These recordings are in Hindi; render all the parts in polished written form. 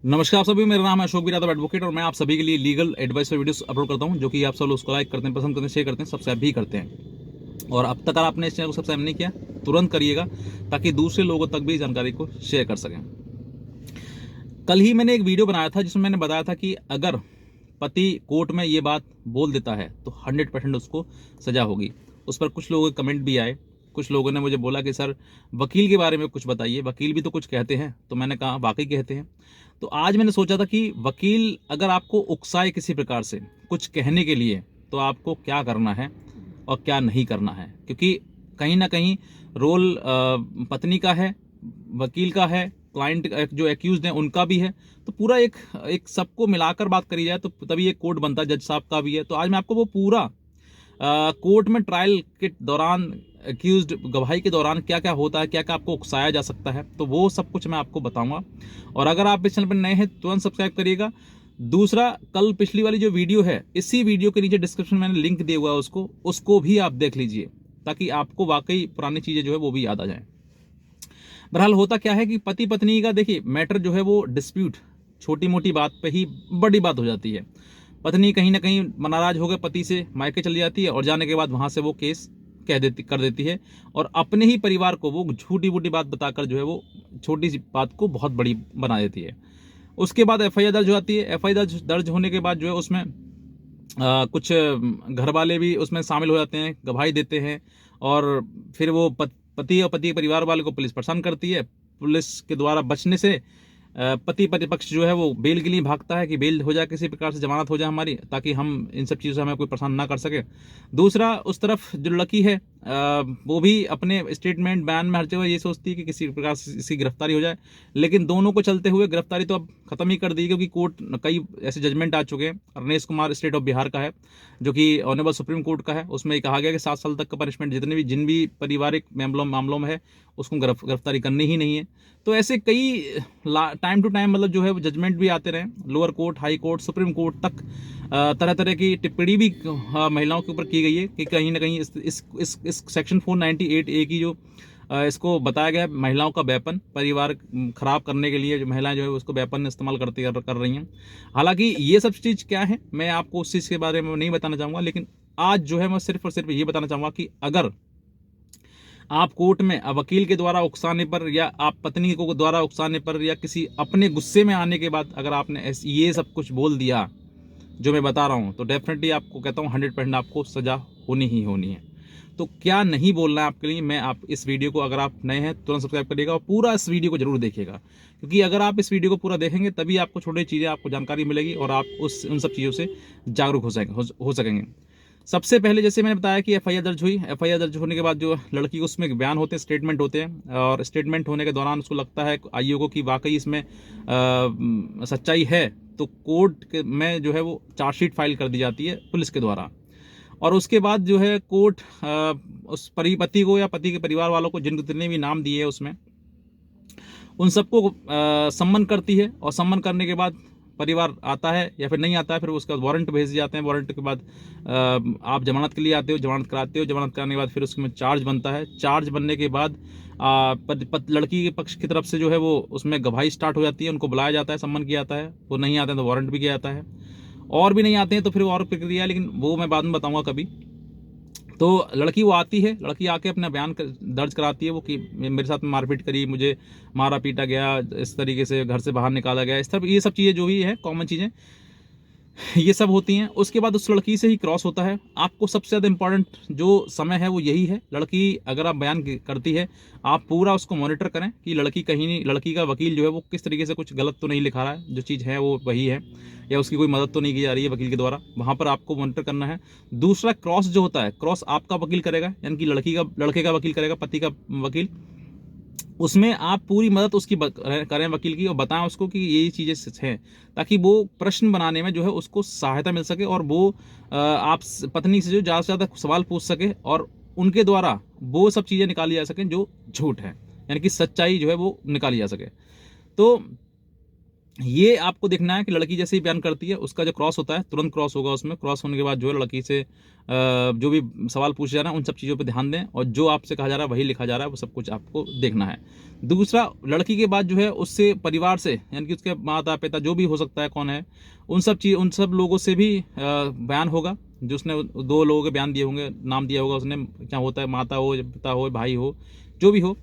नमस्कार आप सभी, मेरा नाम है अशोक बिरादर एडवोकेट और मैं आप सभी के लिए लीगल एडवाइस पर वीडियोस अपलोड करता हूं, जो कि आप सब लोग उसको लाइक करते हैं, पसंद करते हैं, शेयर करते हैं, सब्सक्राइब भी करते हैं। और अब तक अगर आपने इस चैनल को सब्सक्राइब नहीं किया तुरंत करिएगा, ताकि दूसरे लोगों तक भी इस जानकारी को शेयर कर सकें। कल ही मैंने एक वीडियो बनाया था जिसमें मैंने बताया था कि अगर पति कोर्ट में ये बात बोल देता है तो 100% उसको सजा होगी। उस पर कुछ लोगों के कमेंट भी आए। कुछ लोगों ने मुझे बोला कि सर वकील के बारे में कुछ बताइए, वकील भी तो कुछ कहते हैं। तो मैंने कहा वाकई कहते हैं। तो आज मैंने सोचा था कि वकील अगर आपको उकसाए किसी प्रकार से कुछ कहने के लिए, तो आपको क्या करना है और क्या नहीं करना है, क्योंकि कहीं ना कहीं रोल पत्नी का है, वकील का है, क्लाइंट जो एक्यूज हैं उनका भी है। तो पूरा एक एक सबको मिलाकर बात करी जाए तो तभी एक कोर्ट बनता है। जज साहब का भी है। तो आज मैं आपको वो पूरा कोर्ट में ट्रायल के दौरान एक्यूज्ड गवाही के दौरान क्या क्या होता है, क्या क्या आपको उकसाया जा सकता है, तो वो सब कुछ मैं आपको बताऊंगा। और अगर आप इस चैनल पर नए हैं तुरंत सब्सक्राइब करिएगा। दूसरा, कल पिछली वाली जो वीडियो है, इसी वीडियो के नीचे डिस्क्रिप्शन में मैंने लिंक दिया हुआ है, उसको भी आप देख लीजिए, ताकि आपको वाकई पुरानी चीजें जो है वो भी याद आ जाए। बहरहाल होता क्या है कि पति पत्नी का देखिए मैटर जो है वो डिस्प्यूट छोटी मोटी बात पे ही बड़ी बात हो जाती है। पत्नी कहीं ना कहीं नाराज होकर पति से मायके चली जाती है और जाने के बाद वहां से वो केस कर देती है, और अपने ही परिवार को वो झूठी बूटी बात बताकर जो है वो छोटी सी बात को बहुत बड़ी बना देती है। उसके बाद एफआईआर दर्ज हो जाती है। एफआईआर दर्ज होने के बाद जो है उसमें कुछ घर वाले भी उसमें शामिल हो जाते हैं, गवाही देते हैं। और फिर वो पति और पति के परिवार वाले को पुलिस परेशान करती है। पुलिस के द्वारा बचने से पति प्रतिपक्ष जो है वो बेल के लिए भागता है कि बेल हो जाए, किसी प्रकार से जमानत हो जाए हमारी, ताकि हम इन सब चीज़ों से हमें कोई परेशान ना कर सके। दूसरा, उस तरफ जो लड़की है वो भी अपने स्टेटमेंट बयान में हर जगह ये सोचती है कि किसी प्रकार से इसकी गिरफ्तारी हो जाए। लेकिन दोनों को चलते हुए गिरफ्तारी तो अब खत्म ही कर दी, क्योंकि कोर्ट कई ऐसे जजमेंट आ चुके हैं। रमेश कुमार स्टेट ऑफ बिहार का है, जो कि ऑनरेबल सुप्रीम कोर्ट का है। उसमें कहा गया कि 7 साल तक का पनिशमेंट जिन भी पारिवारिक मामलों में है उसको गिरफ्तारी करनी ही नहीं है। तो ऐसे कई टाइम टू टाइम मतलब जो है जजमेंट भी आते रहे, lower court, high court, supreme court तक तरह तरह की टिप्पणी भी महिलाओं के ऊपर की गई है कि कहीं ना कहीं इस सेक्शन 498A की जो इसको बताया गया महिलाओं का वेपन, परिवार खराब करने के लिए जो महिलाएं जो है उसको वेपन इस्तेमाल कर रही हैं। हालांकि ये सब चीज़ क्या है मैं आपको उस चीज़ के बारे में नहीं बताना चाहूँगा, लेकिन आज जो है मैं सिर्फ और सिर्फ ये बताना चाहूँगा कि अगर आप कोर्ट में वकील के द्वारा उकसाने पर, या आप पत्नी को द्वारा उकसाने पर, या किसी अपने गुस्से में आने के बाद अगर आपने ये सब कुछ बोल दिया जो मैं बता रहा हूँ, तो डेफिनेटली आपको कहता हूँ 100% आपको सजा होनी ही होनी है। तो क्या नहीं बोलना है आपके लिए, मैं आप इस वीडियो को, अगर आप नए हैं तुरंत सब्सक्राइब करिएगा और पूरा इस वीडियो को जरूर देखिएगा, क्योंकि अगर आप इस वीडियो को पूरा देखेंगे तभी आपको छोटी चीज़ें, आपको जानकारी मिलेगी और आप उन सब चीज़ों से जागरूक हो सकेंगे। सबसे पहले जैसे मैंने बताया कि एफआईआर दर्ज हुई। एफआईआर दर्ज होने के बाद जो लड़की को उसमें बयान होते हैं, स्टेटमेंट होते हैं, और स्टेटमेंट होने के दौरान उसको लगता है आईओ को कि वाकई इसमें सच्चाई है, तो कोर्ट में जो है वो चार्जशीट फाइल कर दी जाती है पुलिस के द्वारा। और उसके बाद जो है कोर्ट उस पति को या पति के परिवार वालों को जितने भी नाम दिए उसमें उन सबको सम्मन करती है। और सम्मन करने के बाद परिवार आता है या फिर नहीं आता है, फिर उसका वारंट भेज दिए जाते हैं। वारंट के बाद आप जमानत के लिए आते हो, जमानत कराते हो। जमानत कराने के बाद फिर उसमें चार्ज बनता है। चार्ज बनने के बाद लड़की के पक्ष की तरफ से जो है वो उसमें गवाही स्टार्ट हो जाती है, उनको बुलाया जाता है, सम्मन किया जाता है। वो नहीं आते हैं तो वारंट भी किया जाता है, और भी नहीं आते हैं तो फिर और प्रक्रिया है, लेकिन वो मैं बाद में बताऊंगा कभी। तो लड़की वो आती है, लड़की आके अपना बयान दर्ज कराती है वो कि मेरे साथ मारपीट करी, मुझे मारा पीटा गया, इस तरीके से घर से बाहर निकाला गया, इस तरह ये सब चीज़ें जो भी है कॉमन चीज़ें ये सब होती हैं। उसके बाद उस लड़की से ही क्रॉस होता है। आपको सबसे ज़्यादा इंपॉर्टेंट जो समय है वो यही है। लड़की अगर आप बयान करती है, आप पूरा उसको मॉनिटर करें कि लड़की कहीं नहीं, लड़की का वकील जो है वो किस तरीके से कुछ गलत तो नहीं लिखा रहा है, जो चीज़ है वो वही है, या उसकी कोई मदद तो नहीं की जा रही है वकील के द्वारा, वहाँ पर आपको मॉनिटर करना है। दूसरा, क्रॉस जो होता है, क्रॉस आपका वकील करेगा, यानी कि लड़के का वकील करेगा, पति का वकील। उसमें आप पूरी मदद उसकी करें वकील की, और बताएं उसको कि ये चीज़ें हैं, ताकि वो प्रश्न बनाने में जो है उसको सहायता मिल सके, और वो आप पत्नी से जो ज़्यादा से ज़्यादा सवाल पूछ सके, और उनके द्वारा वो सब चीज़ें निकाली जा सकें जो झूठ है, यानी कि सच्चाई जो है वो निकाली जा सके। तो ये आपको देखना है कि लड़की जैसे ही बयान करती है उसका जो क्रॉस होता है तुरंत क्रॉस होगा, उसमें क्रॉस होने के बाद जो है लड़की से जो भी सवाल पूछे जा रहा है उन सब चीज़ों पे ध्यान दें, और जो आपसे कहा जा रहा है वही लिखा जा रहा है, वो सब कुछ आपको देखना है। दूसरा, लड़की के बाद जो है उससे परिवार से, यानी कि उसके माता पिता जो भी हो सकता है कौन है, उन सब लोगों से भी बयान होगा, जो उसने 2 लोगों के बयान दिए होंगे, नाम दिया होगा उसने, क्या होता है, माता हो, पिता हो, भाई हो, जो भी हो,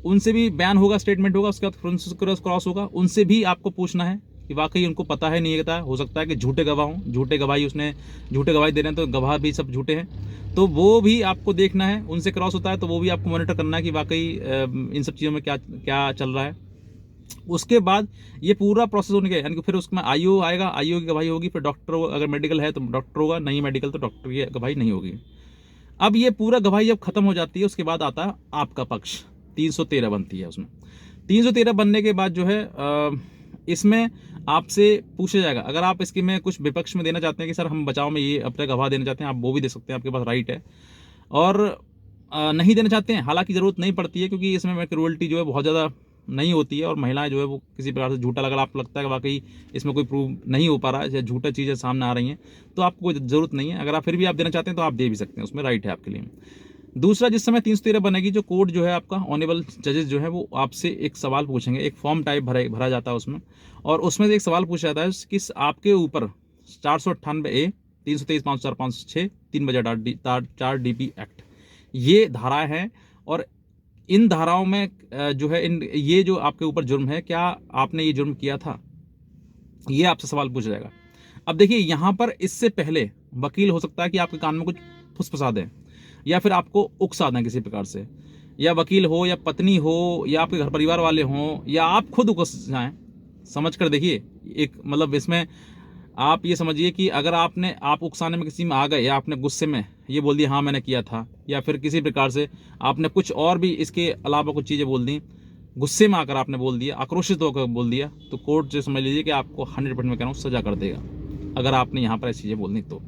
उनसे भी बयान होगा, स्टेटमेंट होगा, उसके बाद क्रॉस होगा। उनसे भी आपको पूछना है कि वाकई उनको पता है, नहीं पता है, हो सकता है कि झूठे गवाह हों, झूठे गवाही दे रहे हैं, तो गवाह भी सब झूठे हैं, तो वो भी आपको देखना है। उनसे क्रॉस होता है तो वो भी आपको मॉनिटर करना है कि वाकई इन सब चीज़ों में क्या क्या चल रहा है। उसके बाद ये पूरा प्रोसेस होने के, यानी कि फिर उसमें आईओ आएगा, आईओ की गवाही होगी, फिर डॉक्टर, अगर मेडिकल है तो डॉक्टर होगा, नहीं मेडिकल तो डॉक्टर की गवाही नहीं होगी। अब ये पूरा गवाही जब खत्म हो जाती है उसके बाद आता है आपका पक्ष, 313 बनती है उसमें। 313 बनने के बाद जो है इसमें आपसे पूछा जाएगा, अगर आप इसके में कुछ विपक्ष में देना चाहते हैं कि सर हम बचाव में ये अपने गवाह देना चाहते हैं, आप वो भी दे सकते हैं, आपके पास राइट है। और नहीं देना चाहते हैं, हालांकि ज़रूरत नहीं पड़ती है, क्योंकि इसमें क्रूअल्टी जो है बहुत ज़्यादा नहीं होती है, और महिलाएं जो है वो किसी प्रकार से झूठा, अगर आपको लगता है कि वाकई इसमें कोई प्रूव नहीं हो पा रहा है या झूठा चीज़ें सामने आ रही हैं, तो आपको कोई ज़रूरत नहीं है। अगर आप फिर भी आप देना चाहते हैं तो आप दे भी सकते हैं, उसमें राइट है आपके लिए। दूसरा, जिस समय 313 बनेगी, जो कोर्ट जो है आपका ऑनेबल जजेस जो है वो आपसे एक सवाल पूछेंगे, एक फॉर्म टाइप भरा जाता है उसमें, और उसमें से एक सवाल पूछा जाता है कि आपके ऊपर 498A, 323, 504, 506, 3/4 DP एक्ट, ये धाराएं हैं, और इन धाराओं में जो है ये जो आपके ऊपर जुर्म है, क्या आपने ये जुर्म किया था, ये आपसे सवाल पूछा जाएगा। अब देखिए, यहाँ पर इससे पहले वकील हो सकता है कि आपके कान में कुछ फुसफुसा दें, या फिर आपको उकसा दें किसी प्रकार से, या वकील हो, या पत्नी हो, या आपके घर परिवार वाले हों, या आप खुद उकस जाएं। समझ कर देखिए, एक मतलब इसमें आप ये समझिए कि अगर आप उकसाने में किसी में आ गए, या आपने गुस्से में ये बोल दिया हाँ मैंने किया था, या फिर किसी प्रकार से आपने कुछ और भी इसके अलावा कुछ चीज़ें बोल दी, गुस्से में आकर आपने बोल दिया, आक्रोशित होकर बोल दिया, तो कोर्ट से समझ लीजिए कि आपको 100% में कह रहा हूँ सजा कर देगा, अगर आपने यहाँ पर ऐसी चीज़ें बोलनी तो।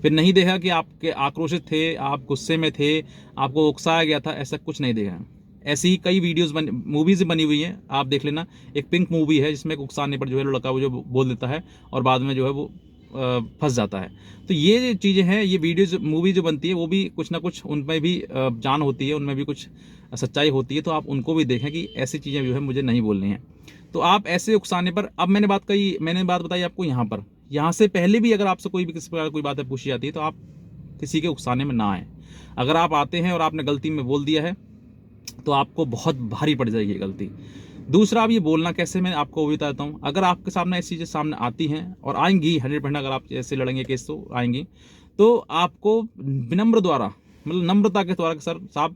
फिर नहीं देखा कि आपके आक्रोशित थे, आप गुस्से में थे, आपको उकसाया गया था, ऐसा कुछ नहीं देखा। ऐसी ही कई मूवीज़ बनी हुई हैं, आप देख लेना। एक पिंक मूवी है जिसमें उकसाने पर जो है लड़का वो जो बोल देता है, और बाद में जो है वो फंस जाता है। तो ये चीज़ें हैं, ये वीडियोज मूवी जो बनती है वो भी कुछ ना कुछ उनमें भी जान होती है, उनमें भी कुछ सच्चाई होती है, तो आप उनको भी देखें कि ऐसी चीज़ें जो है मुझे नहीं बोलनी है। तो आप ऐसे उकसाने पर, अब मैंने बात बताई आपको यहाँ से पहले भी अगर आपसे कोई भी किसी प्रकार कोई बातें पूछी जाती है तो आप किसी के उकसाने में ना आए। अगर आप आते हैं और आपने गलती में बोल दिया है तो आपको बहुत भारी पड़ जाएगी गलती। दूसरा, अब ये बोलना कैसे, मैं आपको वो बताता हूँ। अगर आपके सामने ऐसी चीज़ें सामने आती हैं, और आएंगी 100%, अगर आप ऐसे लड़ेंगे केस तो आएंगी, तो आपको विनम्र द्वारा, मतलब नम्रता के द्वारा, सर साहब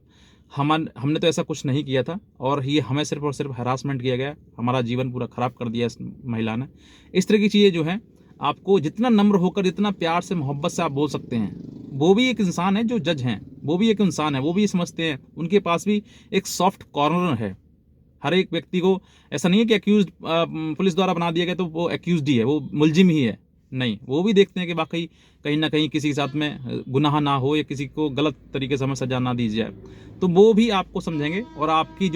हमने तो ऐसा कुछ नहीं किया था, और ये हमें सिर्फ और सिर्फ हरासमेंट किया गया, हमारा जीवन पूरा ख़राब कर दिया इस महिला ने, इस तरह की चीज़ें जो हैं, आपको जितना नम्र होकर, जितना प्यार से, मोहब्बत से आप बोल सकते हैं। वो भी एक इंसान है, जो जज हैं वो भी एक इंसान है, वो भी समझते हैं, उनके पास भी एक सॉफ्ट कॉर्नर है। हर एक व्यक्ति को ऐसा नहीं है कि एक्यूज पुलिस द्वारा बना दिया गया तो वो एक्यूज्ड ही है, वो मुलजिम ही है, नहीं, वो भी देखते हैं कि वाकई कहीं ना कहीं किसी के साथ में गुनाह ना हो, या किसी को गलत तरीके से हमें सजा ना दी जाए, तो वो भी आपको समझेंगे, और आपकी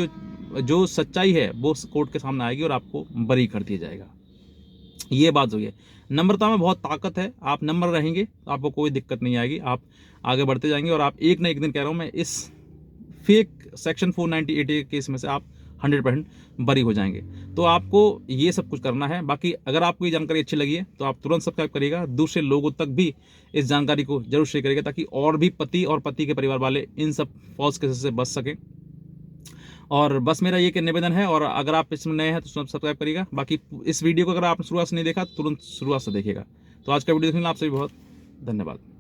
जो सच्चाई है वो कोर्ट के सामने आएगी, और आपको बरी कर दिया जाएगा। ये बात हुई है। नम्रता में बहुत ताकत है, आप नम्र रहेंगे तो आपको कोई दिक्कत नहीं आएगी, आप आगे बढ़ते जाएंगे, और आप एक ना एक दिन, कह रहा हूँ मैं, इस फेक सेक्शन 498 केस में से आप 100% बरी हो जाएंगे। तो आपको ये सब कुछ करना है। बाकी अगर आपको ये जानकारी अच्छी लगी है तो आप तुरंत सब्सक्राइब करिएगा, दूसरे लोगों तक भी इस जानकारी को जरूर शेयर करिएगा, ताकि और भी पति और पति के परिवार वाले इन सब फॉल्स केसेस से बच सकें। और बस मेरा ये निवेदन है, और अगर आप इसमें नए हैं तो सब्सक्राइब करिएगा। बाकी इस वीडियो को अगर आपने शुरुआत से नहीं देखा, तुरंत शुरुआत से देखिएगा। तो आज का वीडियो देखने के लिए आपसे भी बहुत धन्यवाद।